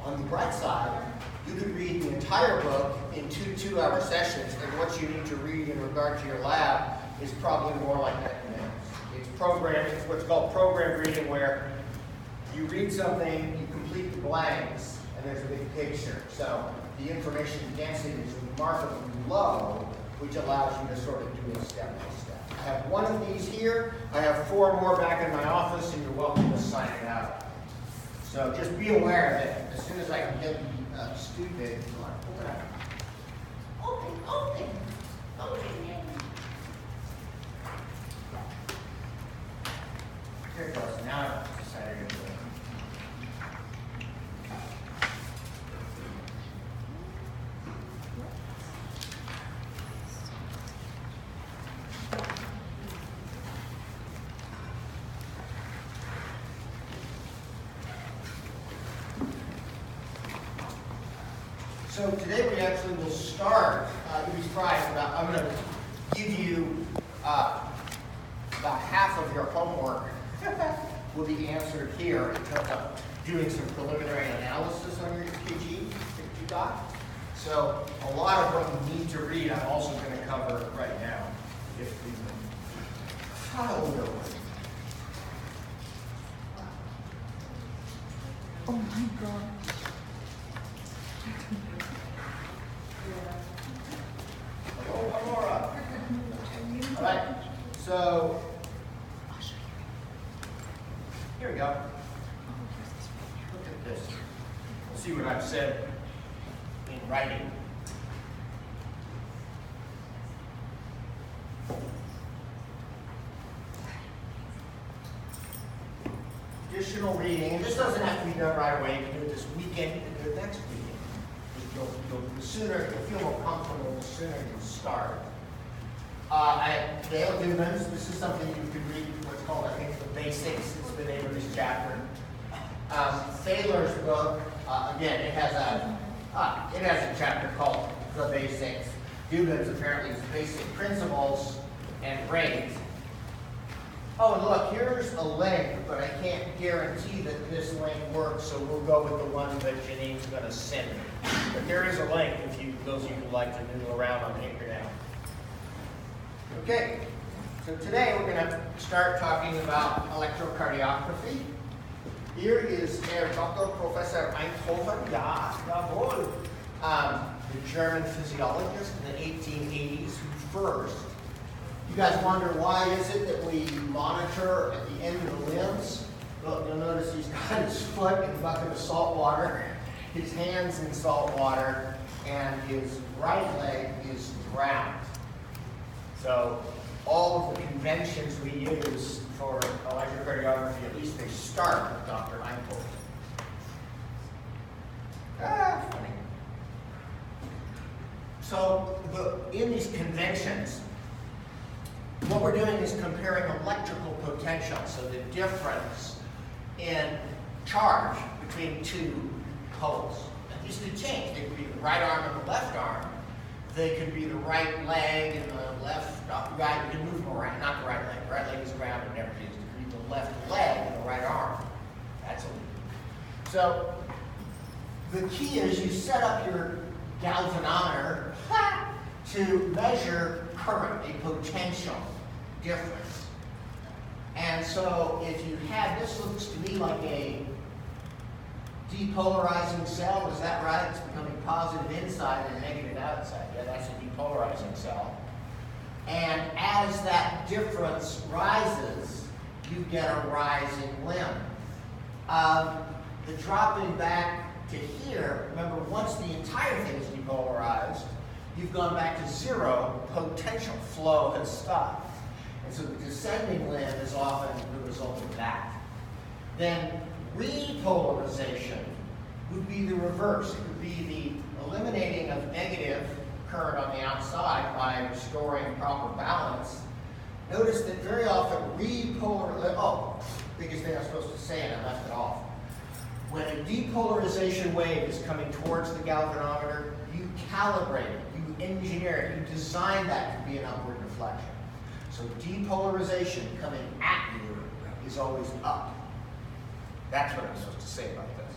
On the bright side, you could read the entire book in two-hour sessions, and what you need to read in regard to your lab is probably more like 90 minutes. It's what's called program reading, where you read something, you complete the blanks, and there's a big picture. So the information density is remarkably low, which allows you to sort of do it step by step. I have one of these here. I have 4 more back in my office, and you're welcome to sign it out. So just be aware that as soon as I can get the student, open up. Open. Here it goes. Now I've decided to do it. So today we actually will start, you'll be surprised, I'm going to give you about half of your homework will be answered here in terms of doing some preliminary analysis on your EKG that you got. So a lot of what you need to read I'm also going to cover right now. If we Oh my God. All right, so here we go. Look at this. We'll see what I've said in writing. Additional reading, and this doesn't have to be done right away. You can do it this weekend, you can do it next weekend. The sooner you'll feel more comfortable, the sooner you start. Dale Dubens, this is something you can read, what's called, I think, the basics. It's the name of this chapter. Thaler's book, again, it has a chapter called The Basics. Dubens apparently is basic principles and rate. Oh, and look, here's a link, but I can't guarantee that this link works, so we'll go with the one that Janine's going to send me. But there is a link if those of you who like to noodle around on the internet. Okay, so today we're going to start talking about electrocardiography. Here is Herr Dr. Professor Einthoven, jawohl, the German physiologist in the 1880s who first. You guys wonder why is it that we monitor at the end of the limbs? Well, you'll notice he's got his foot in a bucket of salt water, his hands in salt water, and his right leg is drowned. So all of the conventions we use for electrocardiography, at least they start with Dr. Einthoven. Funny. So in these conventions, what we're doing is comparing electrical potential, so the difference in charge between two poles. And these could change. They could be the right arm and the left arm. They could be the right leg and the left, right, you can move them around, not the right leg. The right leg is around and never is. It could be the left leg and the right arm. That's a lead. So the key is you set up your galvanometer to measure current, a potential difference. And so if you have, this looks to me like a depolarizing cell, is that right? It's becoming positive inside and negative outside. Yeah, that's a depolarizing cell. And as that difference rises, you get a rising limb. The dropping back to here, remember, once the entire thing is depolarized, you've gone back to zero, potential flow has stopped. And so the descending limb is often the result of that. Then repolarization would be the reverse. It would be the eliminating of negative current on the outside by restoring proper balance. Notice that very often biggest thing I was supposed to say and I left it off. When a depolarization wave is coming towards the galvanometer, you calibrate it, you engineer it, you design that to be an upward deflection. So depolarization coming at you is always up. That's what I'm supposed to say about this.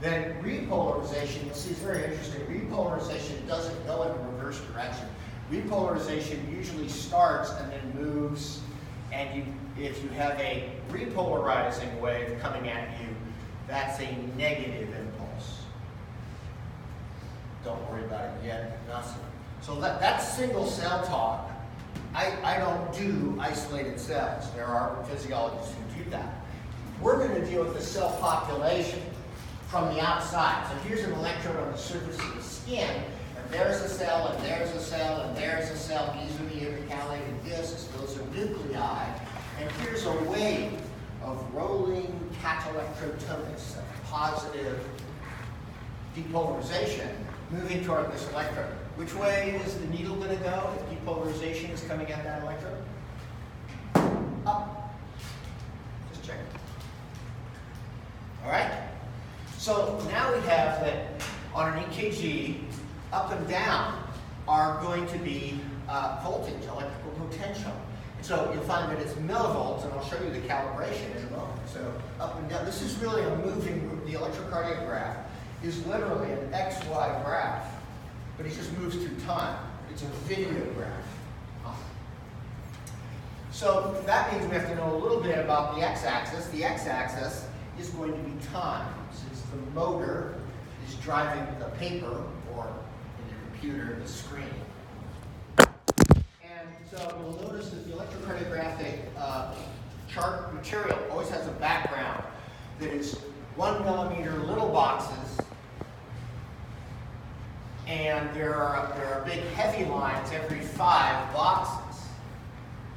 Then repolarization, you'll see it's very interesting. Repolarization doesn't go in the reverse direction. Repolarization usually starts and then moves, and if you have a repolarizing wave coming at you, that's a negative impulse. Don't worry about it yet, nothing. So that's single cell talk. I don't do isolated cells. There are physiologists who do that. We're going to deal with the cell population from the outside. So here's an electrode on the surface of the skin, and there's a cell, and there's a cell, and there's a cell. These are the intercalated discs. Those are nuclei. And here's a wave of rolling catalectrotonus, a positive depolarization, moving toward this electrode. Which way is the needle going to go if depolarization is coming at that electrode? Up. Just check. All right? So now we have that on an EKG, up and down are going to be voltage, electrical potential. So you'll find that it's millivolts, and I'll show you the calibration in a moment. So up and down, this is really a moving, the electrocardiograph is literally an XY graph, but it just moves through time. It's a video graph. So that means we have to know a little bit about the x-axis. The x-axis is going to be time, since the motor is driving the paper, or in your computer, the screen. And so you'll notice that the electrocardiographic chart material always has a background that is 1 millimeter little boxes, and there are big heavy lines every 5 boxes.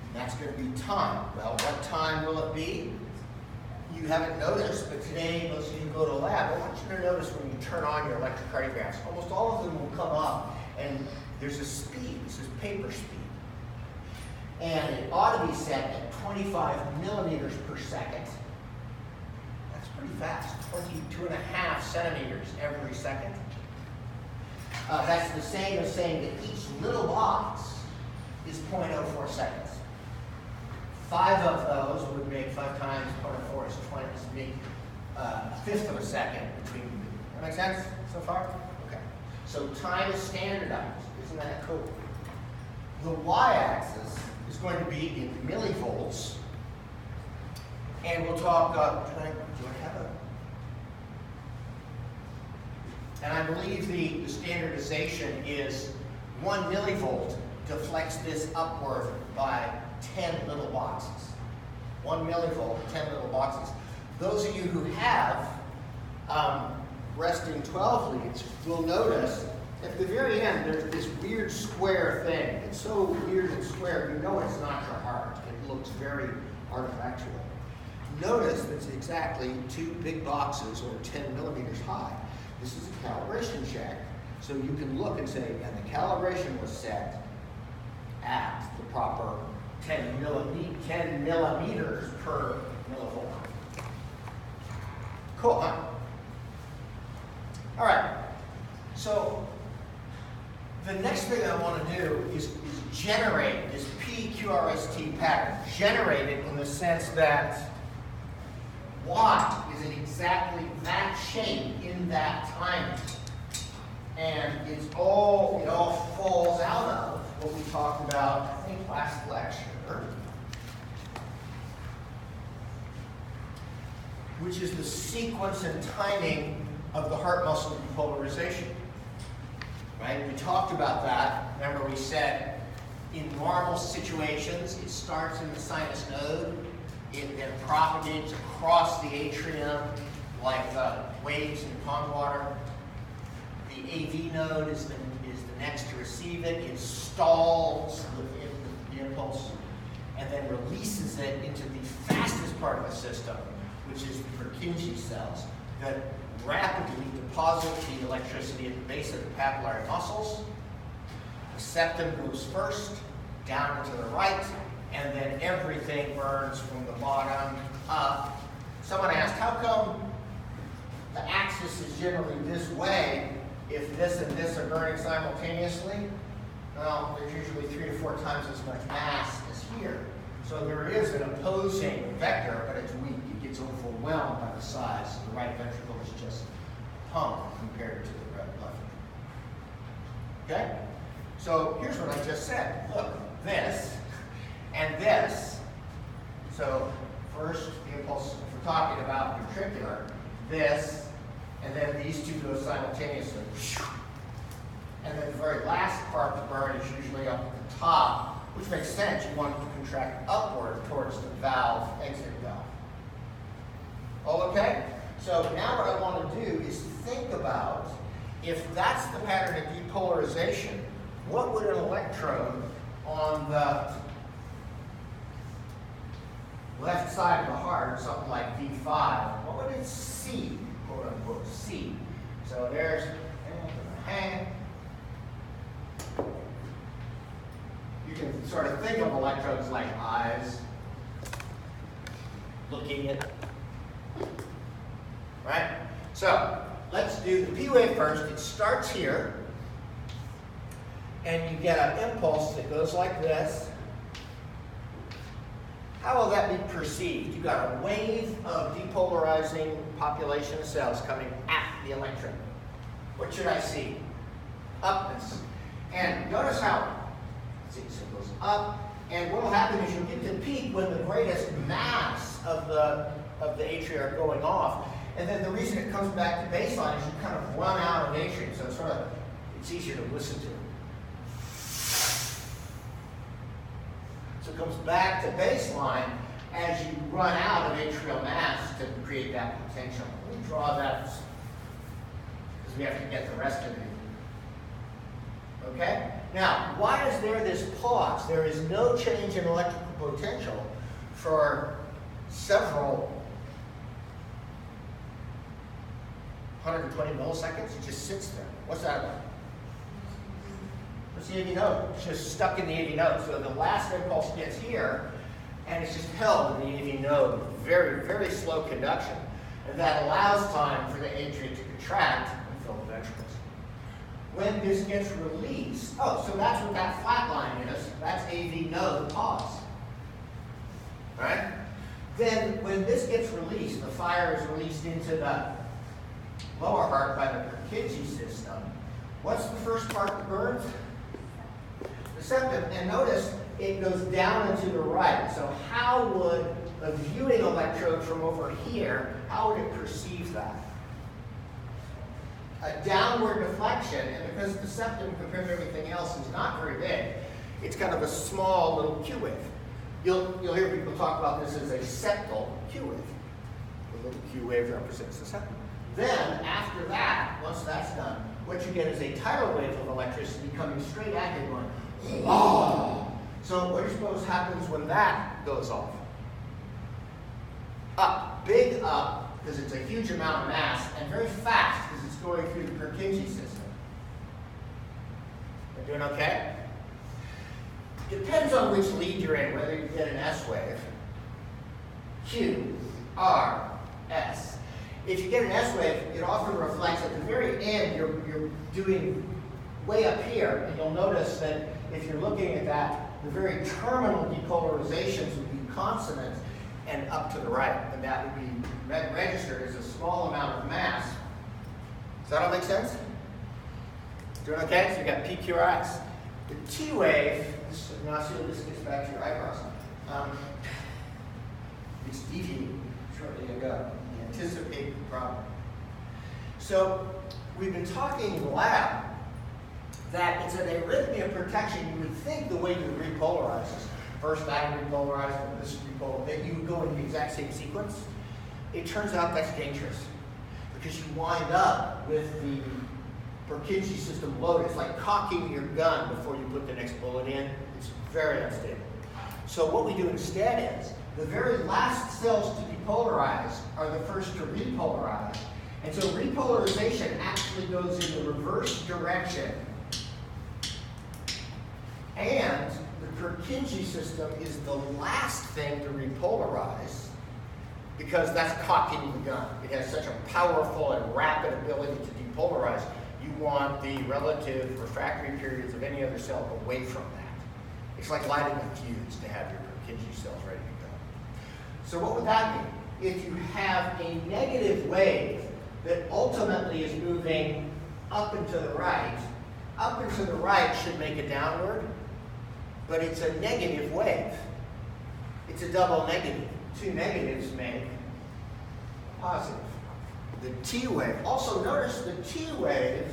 And that's going to be time. Well, what time will it be? You haven't noticed, but today most of you go to a lab. I want you to notice when you turn on your electrocardiographs, almost all of them will come up, and there's a speed. This is paper speed. And it ought to be set at 25 millimeters per second. That's pretty fast, 22.5 centimeters every second. That's the same as saying that each little box is 0.04 seconds. 5 of those would make 5 times 0.04 is 20, is make a fifth of a second between. That make sense so far? Okay. So time is standardized. Isn't that cool? The y-axis is going to be in millivolts, and we'll talk. Do I have a? And I believe the standardization is 1 millivolt deflects this upward by 10 little boxes. 1 millivolt, 10 little boxes. Those of you who have resting 12 leads will notice at the very end there's this weird square thing. It's so weird and square, you know it's not your heart. It looks very artifactual. Notice it's exactly 2 big boxes or 10 millimeters high. This is a calibration check, so you can look and say, and the calibration was set at the proper 10 millimeters per millivolt. Cool, huh? All right, so the next thing I want to do is generate this PQRST pattern. Generate it in the sense that what is it exactly that shape in that timing? And it all falls out of what we talked about, I think, last lecture, which is the sequence and timing of the heart muscle depolarization. Right? We talked about that. Remember, we said in normal situations, it starts in the sinus node. It then propagates across the atrium like waves in pond water. The AV node is the next to receive it. It stalls the impulse and then releases it into the fastest part of the system, which is the Purkinje cells that rapidly deposit the electricity at the base of the papillary muscles. The septum goes first, down and to the right, and then everything burns from the bottom up. Someone asked, how come the axis is generally this way if this and this are burning simultaneously? Well, there's usually 3 to 4 times as much mass as here. So there is an opposing vector, but it's weak. It gets overwhelmed by the size. The right ventricle is just pump compared to the left. Okay? So here's what I just said. Look, this and this. So first, the impulse, if we're talking about ventricular, this, and then these two go simultaneously. And then the very last part to burn is usually up at the top, which makes sense. You want it to contract upward towards the valve, exit valve. All okay? So now what I want to do is think about, if that's the pattern of depolarization, what would an electrode on the left side of the heart, something like V5, what would it see, quote unquote, see? So there's hand. You can sort of think of electrodes like eyes, looking at, right? So let's do the P wave first. It starts here, and you get an impulse that goes like this. How will that be perceived? You've got a wave of depolarizing population of cells coming at the electrode. What should I see? Upness. And notice how, so it goes up, and what will happen is you'll get to peak when the greatest mass of the atria are going off. And then the reason it comes back to baseline is you kind of run out of atria, so it's easier to listen to. So it comes back to baseline as you run out of atrial mass to create that potential. Let me draw that because we have to get the rest of it. Okay? Now, why is there this pause? There is no change in electrical potential for several 120 milliseconds. It just sits there. What's that about? What's the AV node? It's just stuck in the AV node. So the last impulse gets here, and it's just held in the AV node. Very, very slow conduction. And that allows time for the atria to contract and fill the ventricles. When this gets released, oh, so that's what that flat line is. That's AV node pause. Right? Then when this gets released, the fire is released into the lower heart by the Purkinje system. What's the first part that burns? The septum. And notice it goes down and to the right. So how would a viewing electrode from over here, how would it perceive that? A downward deflection, and because the septum compared to everything else is not very big, it's kind of a small little Q wave. You'll hear people talk about this as a septal Q wave. The little Q wave represents the septum. Then, after that, once that's done, what you get is a tidal wave of electricity coming straight at you going, oh. So what do you suppose happens when that goes off? Up, big up, because it's a huge amount of mass, and very fast, because it's going through the Purkinje system. Are you doing okay? Depends on which lead you're in, whether you get an S wave. Q, R, S. If you get an S wave, it often reflects at the very end, you're doing way up here, and you'll notice that if you're looking at that, the very terminal depolarizations would be consonant and up to the right, and that would be registered as a small amount of mass. Does that all make sense? Doing okay? So you got PQRS. The T wave, now see this gets back to your eyebrows. It's deviating shortly ago. Anticipate the problem. So we've been talking in the lab that it's an arrhythmia protection. You would think the way you would repolarize this, first that repolarized, and this repolarized, that you would go in the exact same sequence. It turns out that's dangerous because you wind up with the Purkinje system loaded. It's like cocking your gun before you put the next bullet in. It's very unstable. So what we do instead is the very last cells to depolarize are the first to repolarize. And so repolarization actually goes in the reverse direction. And the Purkinje system is the last thing to repolarize because that's cocking the gun. It has such a powerful and rapid ability to depolarize. You want the relative refractory periods of any other cell away from that. It's like lighting a fuse to have your Purkinje cells ready to go. So what would that mean? If you have a negative wave that ultimately is moving up and to the right. Up and to the right should make a downward, but it's a negative wave. It's a double negative. Two negatives make positive. The T wave. Also notice the T wave,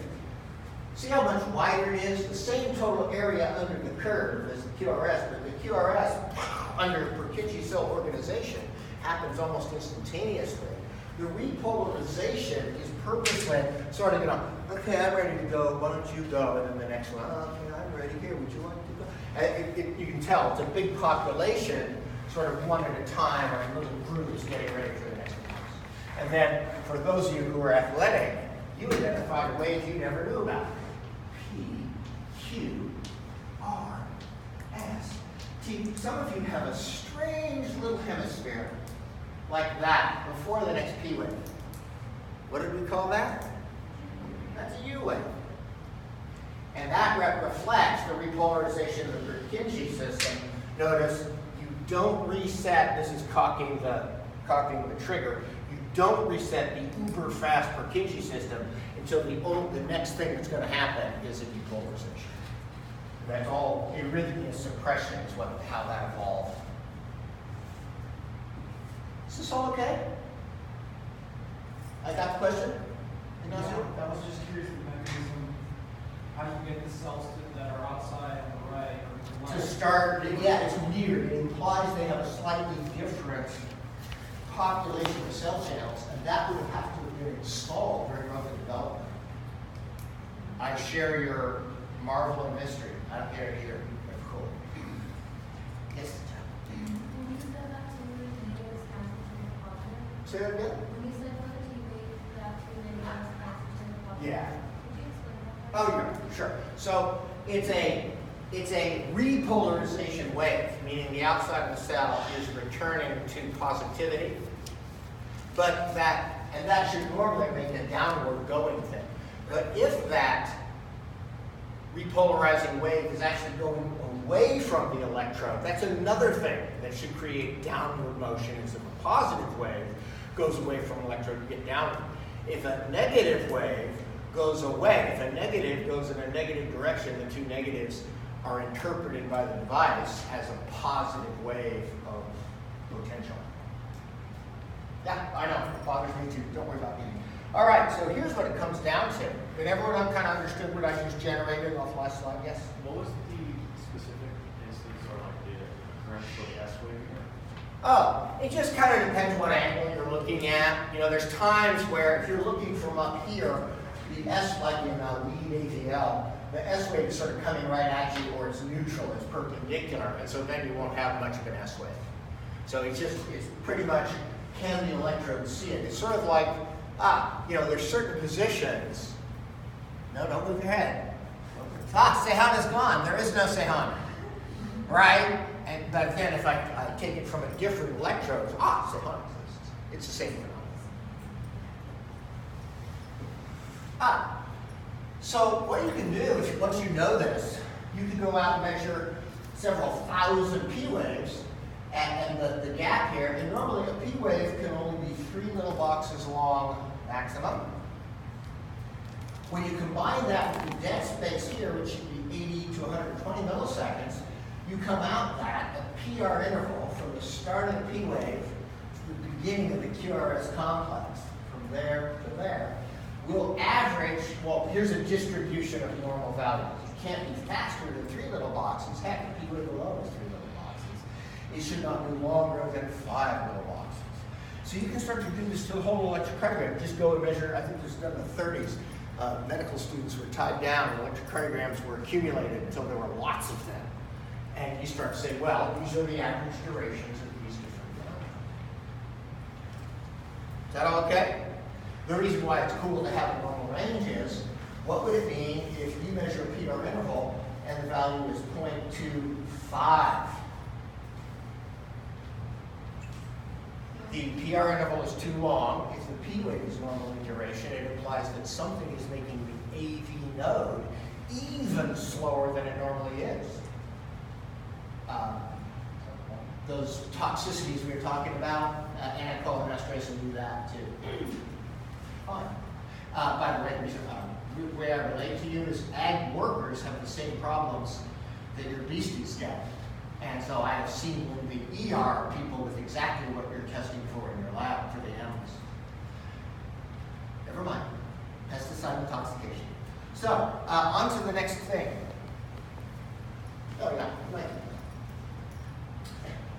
see how much wider it is? The same total area under the curve as the QRS, but the QRS under Purkinje cell organization happens almost instantaneously. The repolarization is purposely sort of, okay, I'm ready to go, why don't you go? And then the next one, okay, I'm ready here, would you like to go? You can tell it's a big population, sort of one at a time, or in little groups getting ready for the next class. And then, for those of you who are athletic, you identified waves you never knew about. P, Q, R, S, T. Some of you have a strange little hemisphere like that before the next P wave. What did we call that? That's a U wave. And that reflects the repolarization of the Purkinje system. Notice you don't reset, this is cocking the trigger, you don't reset the uber fast Purkinje system until the next thing that's going to happen is a depolarization. That's all arrhythmia suppression is how that evolved. Is this all okay? I got the question? Yeah, I was just curious the mechanism. How do you get the cells that are outside on the right? Or the To left? start, yeah, it's weird. It implies they have a slightly different population of cell channels, and that would have to have been installed during early development. I share your marvel and mystery. I don't get it either. That's cool. Yes, When you said that two negatives cancel to the positive, say that again? when you said for the T wave that two negatives cancel to the positive, Yeah. could you explain that? Oh, yeah, sure. So it's a repolarization wave, meaning the outside of the cell is returning to positivity, but that should normally make a downward going thing. But if that repolarizing wave is actually going away from the electrode, that's another thing that should create downward motion. As if a positive wave goes away from an electrode, you get downward. If a negative wave goes away, if a negative goes in a negative direction, the two negatives are interpreted by the device as a positive wave of potential. Yeah, I know, it bothers me too. Don't worry about me. All right, so here's what it comes down to. Did everyone kind of understood what I just generated off the last slide? Yes? What was the specific instance or like the occurrence for the S wave here? Oh, it just kind of depends what angle you're looking at. You know, there's times where if you're looking from up here, the S, like in lead AVL, the S wave is sort of coming right at you, or it's neutral, it's perpendicular, and so then you won't have much of an S wave. So it's pretty much, can the electrode see it? It's sort of like, there's certain positions. No, don't move your head. Sehan is gone. There is no Sehan. Right? But then if I take it from a different electrode, Sehan exists. It's the same phenomenon. So what you can do is, once you know this, you can go out and measure several thousand P waves and the gap here. And normally a P wave can only be 3 little boxes long maximum. When you combine that with the dead space here, which should be 80 to 120 milliseconds, you come out that a PR interval from the start of the P wave to the beginning of the QRS complex, from there to there, will average, well, here's a distribution of normal values. It can't be faster than 3 little boxes. Heck, the P wave alone is 3 little boxes. It should not be longer than 5 little boxes. So you can start to do this to the whole electrocardiogram. Just go and measure, I think this was done in the 30s. Medical students were tied down, and electrocardiograms were accumulated until there were lots of them. And you start to say, well, these are the average durations of these different phenomena. Is that all okay? The reason why it's cool to have a normal range is, what would it mean if you measure a PR interval and the value is 0.25? The PR interval is too long. If the P wave is normal in duration, it implies that something is making the AV node even slower than it normally is. Those toxicities we were talking about, anticholinesterase will do that too. Fine. By the way, the way I relate to you is ag workers have the same problems that your beasties get. And so I have seen in the ER people with exactly what you're testing for in your lab for the animals. Never mind. Pesticide intoxication. So, on to the next thing. Oh yeah, right.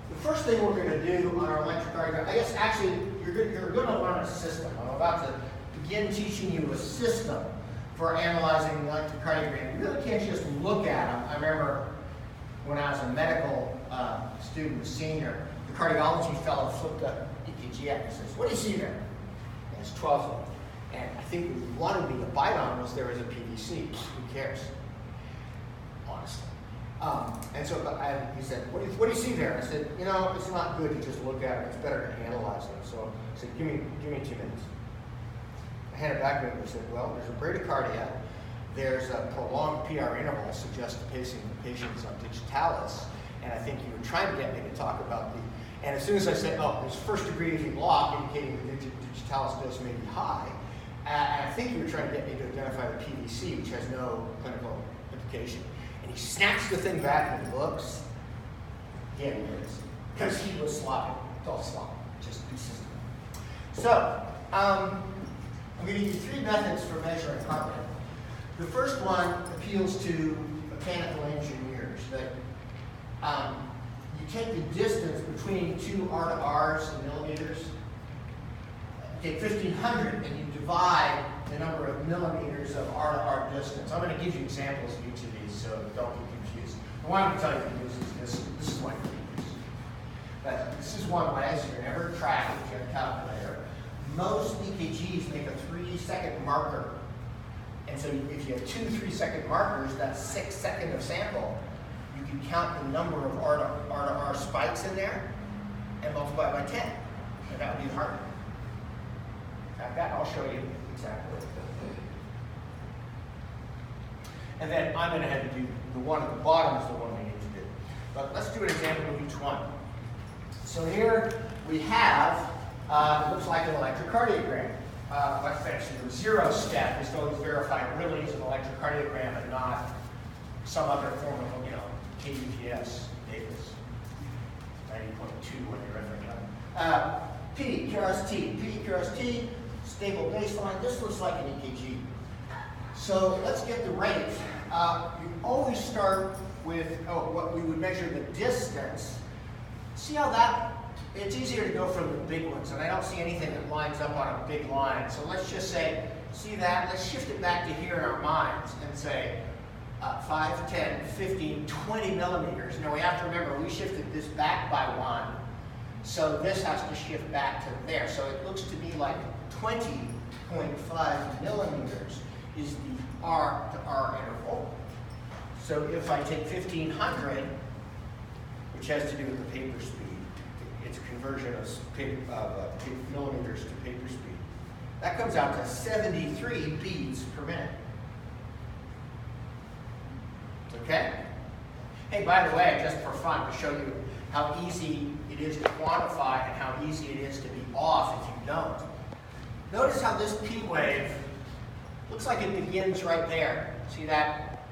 The first thing we're going to do on our electrocardiogram, I guess actually you're going to learn a system. I'm about to begin teaching you a system for analyzing the electrocardiogram. You really can't just look at them. I remember when I was a medical student, a senior, the cardiology fellow flipped up EKG at me and says, "What do you see there?" And it's 12 of them. And I think what he wanted me to bite on was there was a PVC. Who cares? Honestly. And so he said, what do you see there? I said, you know, it's not good to just look at it. It's better to analyze them. So I said, give me 2 minutes. I handed it back to him and said, well, there's a bradycardia. There's a prolonged PR interval, suggests the patient's on digitalis. And I think you were trying to get me to talk about the, and as soon as I said, oh, there's first degree AV block, indicating the digitalis dose may be high. And I think you were trying to get me to identify the PVC, which has no clinical implication. And he snatched the thing back and looks. Yeah, it is. Because he was sloppy. It's all sloppy. Just be system. So, I'm going to give you 3 methods for measuring heart rate. The first one appeals to mechanical engineers. That you take the distance between 2 R to R's in millimeters. You take 1,500 and you divide the number of millimeters of R to R distance. I'm going to give you examples of each of these, so don't be confused. The one I'm going to tell you to use is this is one you can use. But this is one way, so you're never track if you have a calculator. Most EKGs make a 3-second marker. And so if you have 2 3-second markers, that's 6 seconds of sample. You can count the number of R to R spikes in there and multiply by 10. And that would be the heart rate. Like that, I'll show you exactly. And then I'm going to have to do the one at the bottom is the one we need to do. But let's do an example of each one. So here we have, it looks like an electrocardiogram. Let's actually the 0 step is to always verify it really is an electrocardiogram and not some other form of, KUPS Davis. 90.2 when you're entering it. P, QRST, stable baseline. This looks like an EKG. So let's get the rate. You always start with what we would measure the distance. See how that, it's easier to go from the big ones, and I don't see anything that lines up on a big line. So let's just say, see that? Let's shift it back to here in our minds and say 5, 10, 15, 20 millimeters. Now we have to remember, we shifted this back by 1. So this has to shift back to there. So it looks to me like 20.5 millimeters is the R to R interval. So if I take 1,500, which has to do with the paper speed, it's a conversion of millimeters to paper speed. That comes out to 73 beats per minute. Okay? Hey, by the way, just for fun, to show you how easy it is to quantify and how easy it is to be off if you don't. Notice how this P wave looks like it begins right there. See that?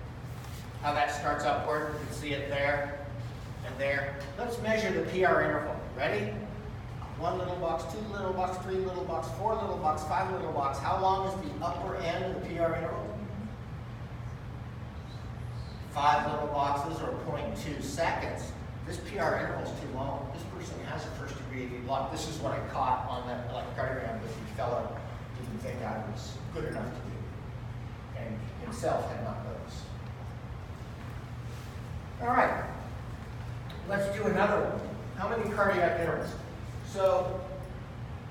How that starts upward? You can see it there and there. Let's measure the PR interval. Ready? 1 little box, 2 little box, 3 little box, 4 little box, 5 little box. How long is the upper end of the PR interval? 5 little boxes or 0.2 seconds. This PR interval is too long. This person has a first degree AV block. This is what I caught on that electrocardiogram that the fellow didn't think I was good enough to do, and himself had not noticed. All right, let's do another one. How many cardiac intervals? So,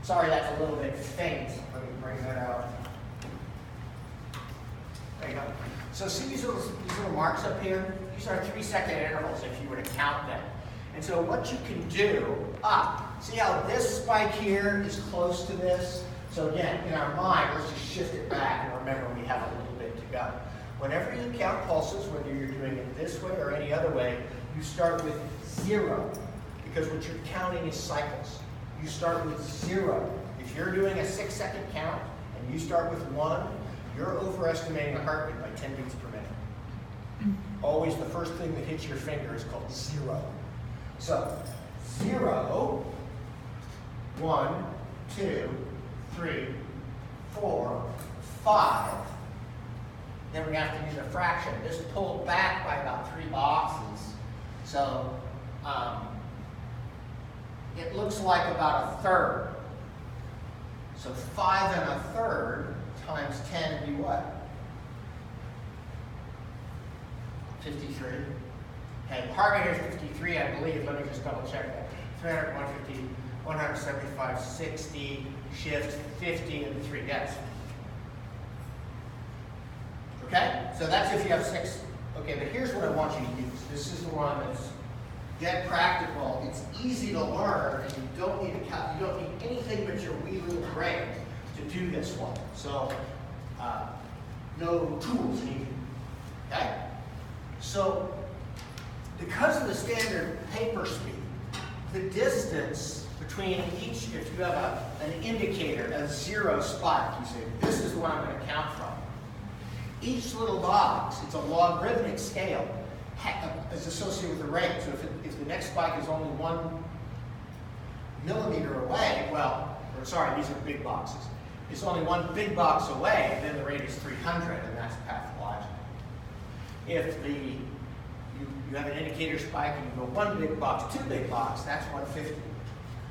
sorry, that's a little bit faint. Let me bring that out. There you go. So see these little marks up here? These are 3-second intervals if you were to count them. And so what you can do, see how this spike here is close to this? So again, in our mind, let's just shift it back and remember we have a little bit to go. Whenever you count pulses, whether you're doing it this way or any other way, you start with 0 because what you're counting is cycles. You start with 0. If you're doing a 6-second count and you start with 1, you're overestimating the heart rate by 10 beats per minute. Always the first thing that hits your finger is called 0. So 0, 1, 2, 3, 4, 5. Then we have to use a fraction. This pulled back by about 3 boxes. So it looks like about a third. So 5 1/3 times 10 would be what? 53. Okay, heart rate here is 53, I believe. Let me just double check that. 300, 150, 175, 60, shift 50, and 3. Yes. Okay? So that's if you have 6. Okay, but here's what I want you to use. This is the one that's dead practical. It's easy to learn, and you don't need you don't need anything but your wee little brain to do this one. So no tools needed. Okay? So because of the standard paper speed, the distance between each, if you have an indicator, a 0 spike, you say, this is the one I'm going to count from. Each little box, it's a logarithmic scale, is associated with the rate. So if the next spike is only 1 millimeter away, well, or sorry, these are big boxes. It's only 1 big box away, then the rate is 300, and that's pathological. If you have an indicator spike and you go 1 big box, 2 big box, that's 150.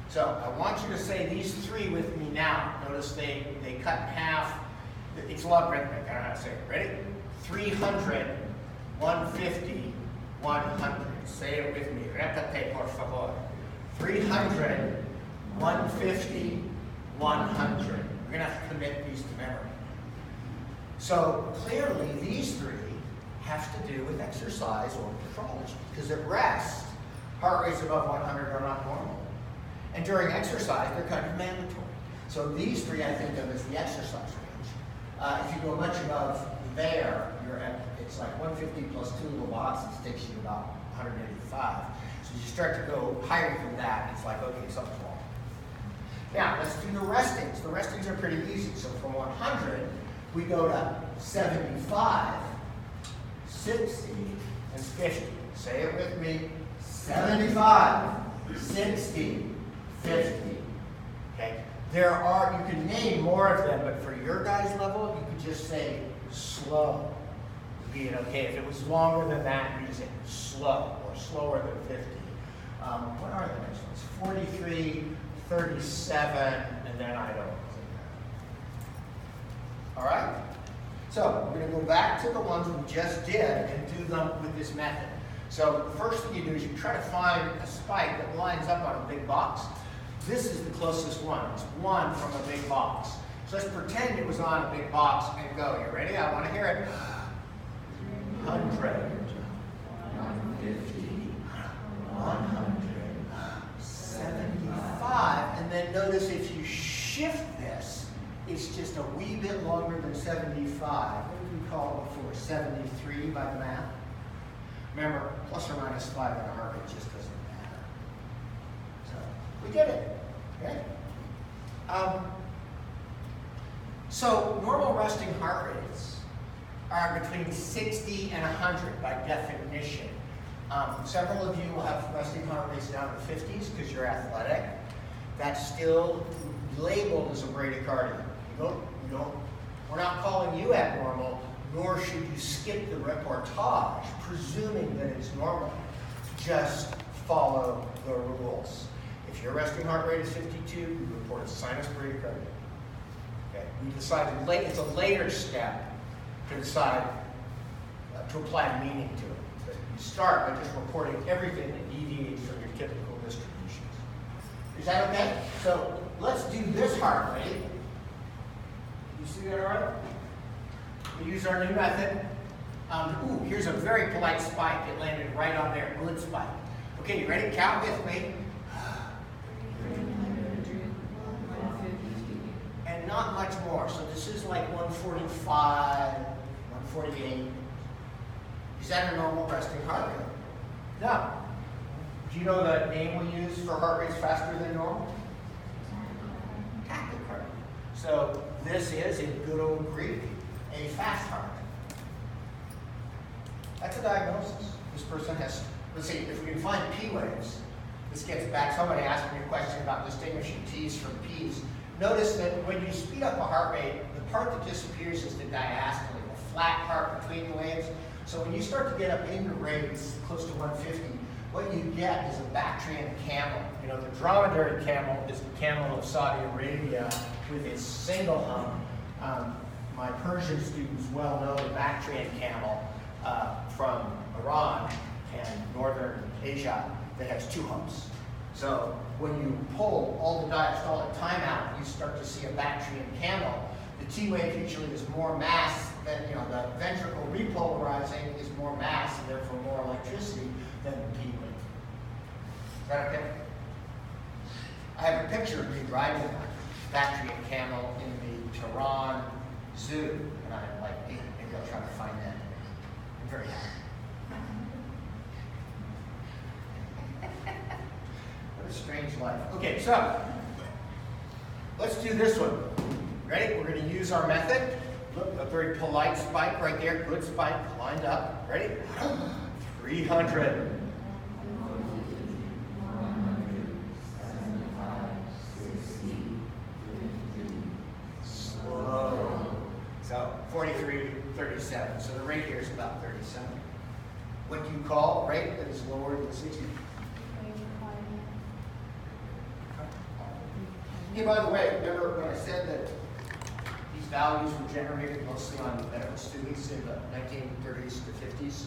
So I want you to say these 3 with me now. Notice they cut in half. It's logarithmic. I don't know how to say it. Ready? 300, 150, 100. Say it with me. Repete, por favor. 300, 150, 100. We're going to have to commit these to memory. So clearly these 3 have to do with exercise or pathology, because at rest, heart rates above 100 are not normal. And during exercise, they're kind of mandatory. So these 3 I think of as the exercise range. If you go much above there, it's like 150 plus 2 little boxes takes you about 185. So you start to go higher than that, it's like, okay, something's wrong. Now, let's do the restings. The restings are pretty easy. So from 100, we go to 75, 60, and 50. Say it with me. 75, 60, 50. Okay? You can name more of them, but for your guys' level, you could just say slow. Would be okay. If it was longer than that, you could say slow or slower than 50. What are the next ones? 43, 37, and then I don't. All right? So we're going to go back to the ones we just did and do them with this method. So the first thing you do is you try to find a spike that lines up on a big box. This is the closest one. It's 1 from a big box. So let's pretend it was on a big box and go. You ready? I want to hear it. 100, 150, 100, 75. And then notice if you shift this, it's just a wee bit longer than 75. What did we call it before? 73 by the math? Remember, plus or minus 5 in a heart rate just doesn't matter. So, we did it. Okay? So, normal resting heart rates are between 60 and 100 by definition. Several of you will have resting heart rates down in the 50s because you're athletic. That's still labeled as a bradycardia. We're not calling you abnormal, nor should you skip the reportage, presuming that it's normal. Just follow the rules. If your resting heart rate is 52, you report a sinus bradycardia. Okay. We decided it's a later step to decide to apply meaning to it. But you start by just reporting everything that deviates from your typical distributions. Is that okay? So let's do this heart rate. You see that all right? We use our new method. Here's a very polite spike. It landed right on there. Good spike. Okay, you ready? Count with me. And not much more. So this is like 145, 148. Is that a normal resting heart rate? No. Do you know the name we use for heart rates faster than normal? Tachycardia. So this is, in good old Greek, a fast heart. That's a diagnosis. This person has, let's see, if we can find P waves, this gets back, somebody asked me a question about distinguishing T's from P's. Notice that when you speed up a heart rate, the part that disappears is the diastole, the flat part between the waves. So when you start to get up into rates close to 150, what you get is a Bactrian camel. You know, the dromedary camel is the camel of Saudi Arabia with its single hump. My Persian students well know the Bactrian camel from Iran and northern Asia that has 2 humps. So when you pull all the diastolic time out, you start to see a Bactrian camel. The T wave usually is more mass than, you know, the ventricle repolarizing is more mass and therefore more electricity than the P wave. Is that okay? I have a picture of me driving a Bactrian camel in the Tehran Zoo, and I'm like, hey, maybe I'll try to find that. I'm very happy. What a strange life. Okay, so let's do this one. Ready? We're going to use our method. Look, a very polite spike right there. Good spike, lined up. Ready? 300. Slow. So 43, 37. So the rate here is about 37. What do you call a rate that is lower than 60? Hey, by the way, remember when I said that these values were generated mostly on medical students in the 1930s to 50s?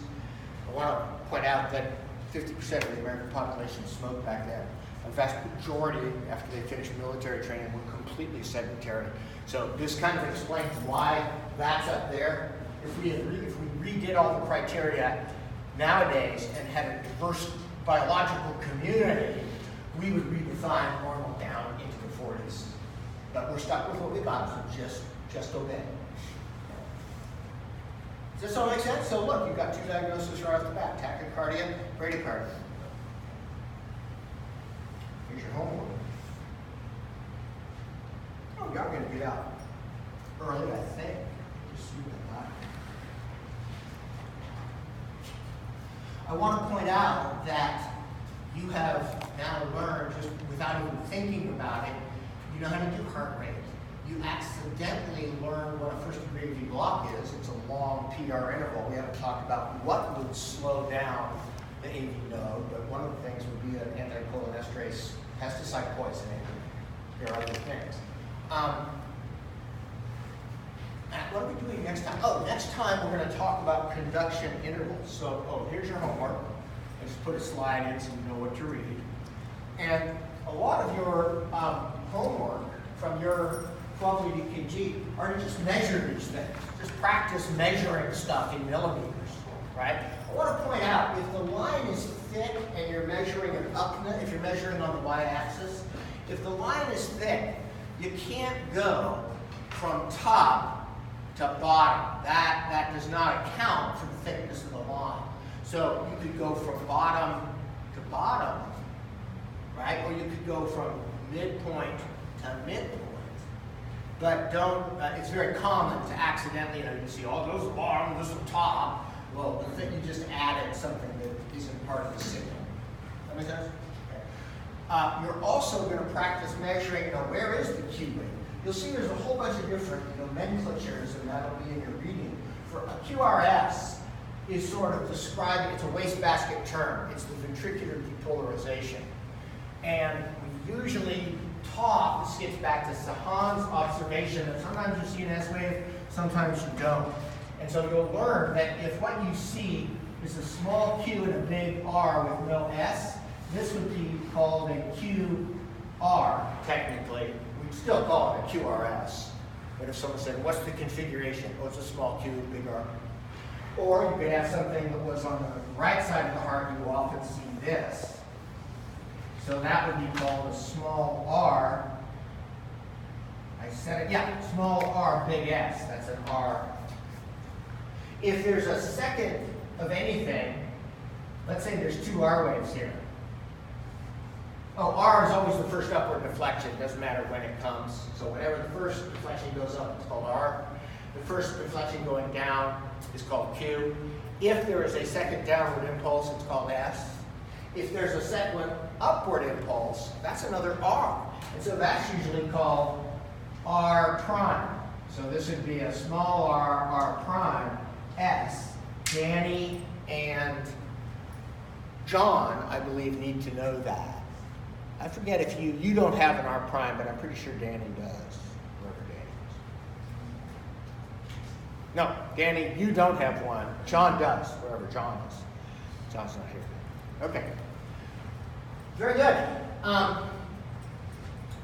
I want to point out that 50% of the American population smoked back then. The vast majority, after they finished military training, were completely sedentary. So this kind of explains why that's up there. If we redid all the criteria nowadays and had a diverse biological community, we would redefine normal down into the 40s. But we're stuck with what we got, so just obey. Does this all make sense? So look, you've got 2 diagnoses right off the bat: tachycardia, bradycardia. Here's your homework. Oh, y'all going to get out early, I think. Just see what I got. I want to point out that you have now learned, just without even thinking about it, you know how to do heart rate. You accidentally learn what a first degree AV block is. It's a long PR interval. We haven't talked about what would slow down the AV node, but one of the things would be an anticholinesterase pesticide poisoning. There are other things. What are we doing next time? Oh, next time we're going to talk about conduction intervals. So, here's your homework. I just put a slide in so you know what to read. And a lot of your homework from your 12 lead EKG are to just measure these things. Just practice measuring stuff in millimeters, right? I want to point out, if the line is thick and you're measuring an upness, if you're measuring on the y-axis, if the line is thick, you can't go from top to bottom. That does not account for the thickness of the line. So you could go from bottom to bottom, right? Or you could go from midpoint to midpoint. But don't, it's very common to accidentally, you see, oh, those are bottom, this is top. Well, the thing, you just added something that isn't part of the signal. That make sense? Okay. You're also going to practice measuring, where is the Q wave? You'll see there's a whole bunch of different nomenclatures, and that'll be in your reading. For a QRS is sort of describing, it's a wastebasket term. It's the ventricular depolarization. And we usually talk, this gets back to Sahan's observation, that sometimes you see an S wave, sometimes you don't. And so you'll learn that if what you see is a small q and a big R with no S, this would be called a QR, technically. We'd still call it a QRS. But if someone said, what's the configuration? Oh, it's a small q, big R. Or you could have something that was on the right side of the heart, you will often see this. So that would be called a small r. I said it, yeah, small r, big S, that's an R. If there's a second of anything, let's say there's 2 R waves here. Oh, R is always the first upward deflection, doesn't matter when it comes. So whenever the first deflection goes up, it's called R. The first deflection going down is called Q. If there is a second downward impulse, it's called S. If there's a second upward impulse, that's another R. And so that's usually called R prime. So this would be a small r, R prime, S. Danny and John, I believe, need to know that. I forget if you don't have an R prime, but I'm pretty sure Danny does, whoever Danny is. No, Danny, you don't have one. John does, wherever John is. John's not here. Okay. Very good.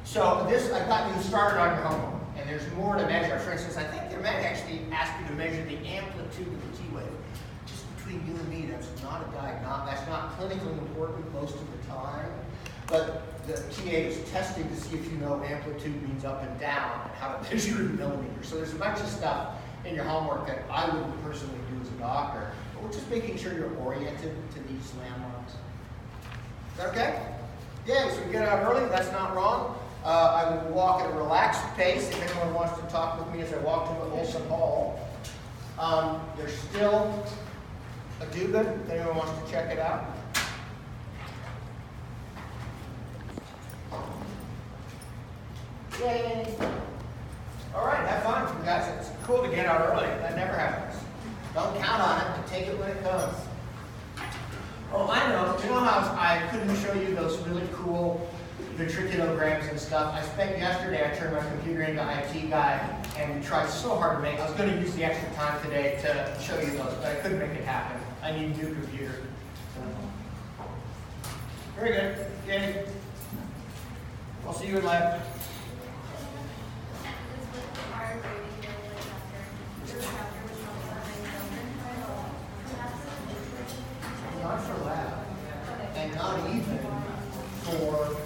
So this, I got you started on your homework, and there's more to measure. For instance, I think they might actually ask you to measure the amplitude of the T wave. Just between you and me, that's not a diagnostic, that's not clinically important most of the time. But the TA is testing to see if you know amplitude means up and down and how to measure in millimeters. So there's a bunch of stuff in your homework that I wouldn't personally do as a doctor, but we're just making sure you're oriented to these landmarks. Is that okay? Yeah, so we get out early, that's not wrong. I will walk at a relaxed pace if anyone wants to talk with me as I walk to Olson Hall. There's still a do-good if anyone wants to check it out. Yay! All right, have fun, you guys. It's cool to get out early. That never happens. Don't count on it, but take it when it comes. Oh, I know. You know how I couldn't show you those really cool ventriculograms and stuff? I spent yesterday, I turned my computer into IT guy and tried so hard to make. I was going to use the extra time today to show you those, but I couldn't make it happen. I need a new computer. Very good. Yay. I'll see you in lab. Not for lab, and not even for